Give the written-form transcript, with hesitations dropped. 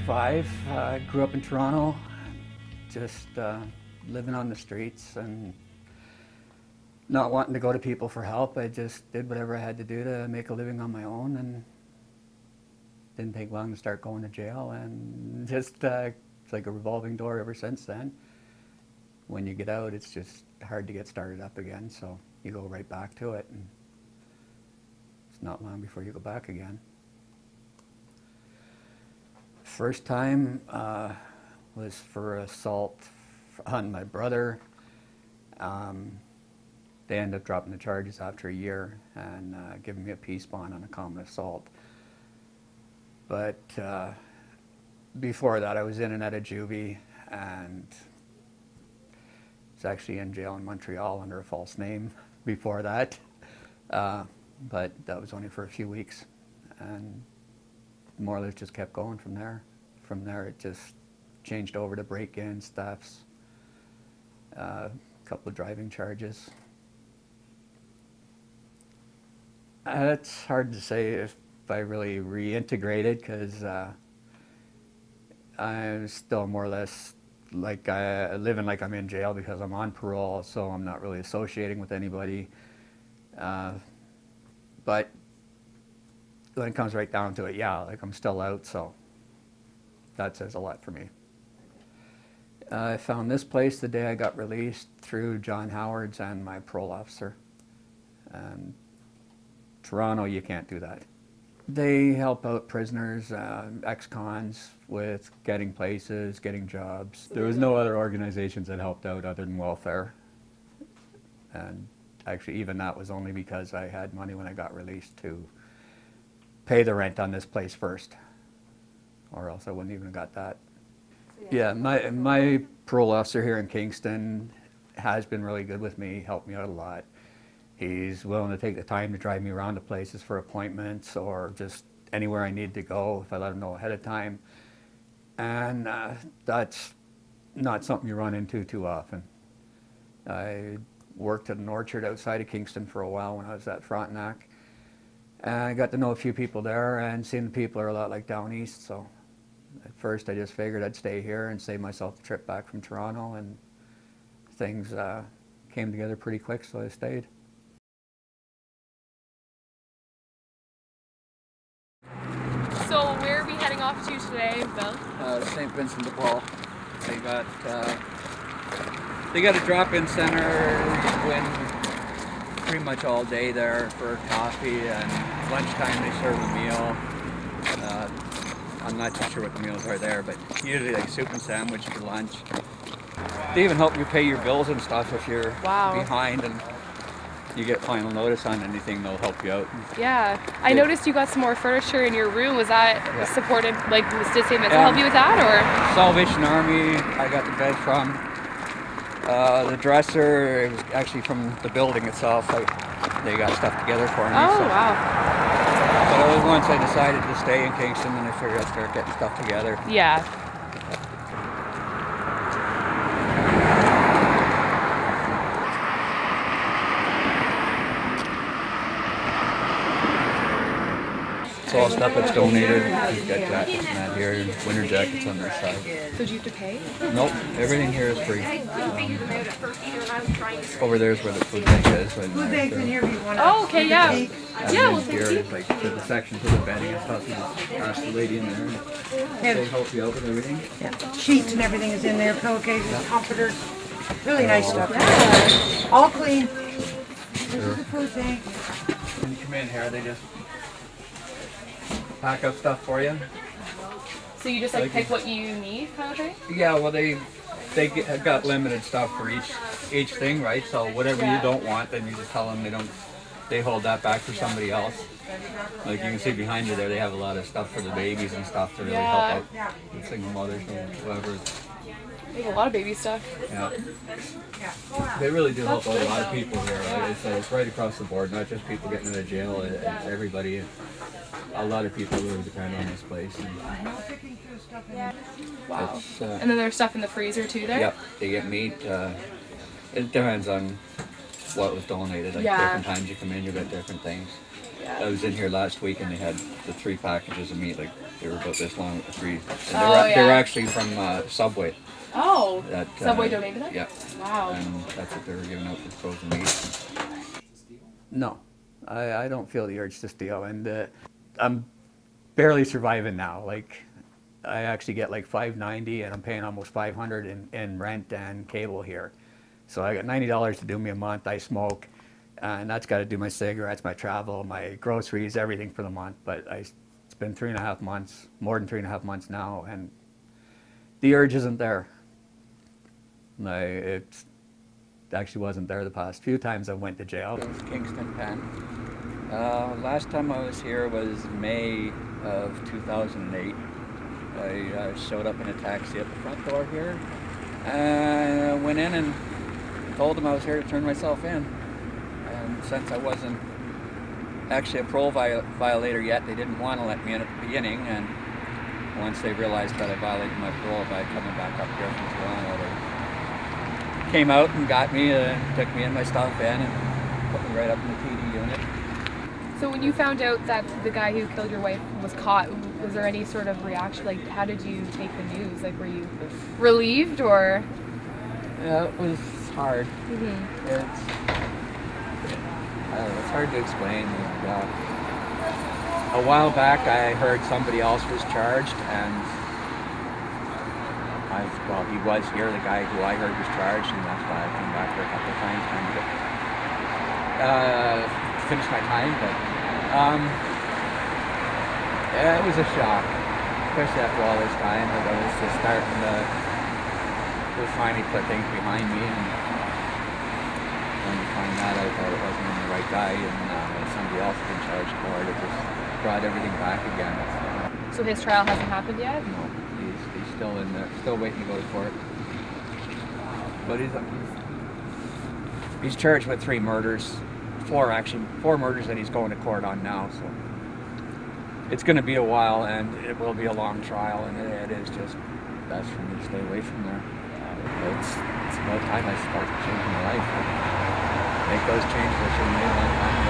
25. Grew up in Toronto, just living on the streets and not wanting to go to people for help. I just did whatever I had to do to make a living on my own, and didn't take long to start going to jail, and just it's like a revolving door ever since then. When you get out, it's just hard to get started up again, so you go right back to it, and it's not long before you go back again. First time was for assault on my brother. They ended up dropping the charges after a year and giving me a peace bond on a common assault. But before that, I was in and out of juvie, and was actually in jail in Montreal under a false name before that. But that was only for a few weeks, and more or less just kept going from there. From there, it just changed over to break-ins, thefts, a couple of driving charges. It's hard to say if I really reintegrated, because I'm still more or less like living like I'm in jail because I'm on parole, so I'm not really associating with anybody. But when it comes right down to it, yeah, like I'm still out, so that says a lot for me. I found this place the day I got released through John Howard's and my parole officer. And Toronto, you can't do that. They help out prisoners, ex-cons, with getting places, getting jobs. There was no other organizations that helped out other than welfare. And actually, even that was only because I had money when I got released to pay the rent on this place first, or else I wouldn't even have got that. Yeah, my parole officer here in Kingston has been really good with me, helped me out a lot. He's willing to take the time to drive me around to places for appointments or just anywhere I need to go if I let him know ahead of time. And that's not something you run into too often. I worked at an orchard outside of Kingston for a while when I was at Frontenac. And I got to know a few people there, and seeing the people are a lot like down east, so at first I just figured I'd stay here and save myself the trip back from Toronto, and things came together pretty quick, so I stayed. So where are we heading off to today, Bill? St. Vincent de Paul. They got a drop-in center when pretty much all day there for coffee, and lunchtime they serve a meal. I'm not too sure what the meals are there, but usually like soup and sandwich for lunch. They even help you pay your bills and stuff if you're behind and you get final notice on anything, they'll help you out. Yeah, I noticed you got some more furniture in your room. Was that supported, like, did St. Vincent help you with that, or? Salvation Army, I got the bed from. The dresser, it was actually from the building itself. They got stuff together for me. Oh, so. wow. But once I decided to stay in Kingston, then I figured I'd start getting stuff together. Yeah. It's all stuff that's donated. We've got jackets and that here, winter jackets on this side. So do you have to pay? Nope, everything here is free. Over there is where the food bank is. Food bank's in here if you want to. Oh, okay, yeah. And Yeah, well, here thank you. is like the section for the bedding and stuff. You just ask the lady in there. They'll help you out with everything. Yeah. Sheets and everything is in there, pillowcases, comforters. Really nice stuff. Yeah. All clean. This is the food bank. When you come in here, they just pack up stuff for you. So you just like pick what you need, kind of thing? Yeah, well they got limited stuff for each thing, right? So whatever you don't want, then you just tell them they hold that back for somebody else. Like you can see behind you there, they have a lot of stuff for the babies and stuff to really help out the single mothers and whoever. They have a lot of baby stuff. Yeah. They really do help out a lot of people here. Right? It's right across the board, not just people getting out of jail, it's everybody. A lot of people really depend on this place. Wow. And then there's stuff in the freezer too there? Yep, they get meat. It depends on what was donated. Like Yeah. different times you come in, you get different things. Yeah. I was in here last week and they had the 3 packages of meat. Like they were about this long, 3. And they were yeah. actually from Subway. Oh, That, Subway donated them? Yeah. Wow. And that's what they were giving out for frozen meat. No, I don't feel the urge to steal, and I'm barely surviving now. Like, I actually get like $5.90, and I'm paying almost $500 in rent and cable here. So I got $90 to do me a month. I smoke, and that's got to do my cigarettes, my travel, my groceries, everything for the month. But it's been 3.5 months, more than 3.5 months now, and the urge isn't there. It actually wasn't there the past few times I went to jail. It was Kingston Pen. Last time I was here was May of 2008. I showed up in a taxi at the front door here and I went in and told them I was here to turn myself in. And since I wasn't actually a parole violator yet, they didn't want to let me in at the beginning, and once they realized that I violated my parole by coming back up here from Toronto, they came out and got me and took me and my stuff in and put me right up in the TD unit. So when you found out that the guy who killed your wife was caught, was there any sort of reaction? Like, how did you take the news? Like, were you relieved or? Yeah, it was hard. Mm-hmm. It's hard to explain. A while back, I heard somebody else was charged, and he was here, the guy who I heard was charged, and that's why I came back here a couple of times trying to finish my time. But yeah, it was a shock, especially after all this time. Like, I was just starting to finally put things behind me, and when you find that out that it wasn't the right guy and somebody else had been charged for it, it just brought everything back again. So his trial hasn't happened yet? No, he's still in there, still waiting to go to court. But he's charged with 3 murders, 4 murders that he's going to court on now. So it's going to be a while, and it will be a long trial, and it is just best for me to stay away from there. It's about time I start changing my life. Make those changes I should have made a long time ago.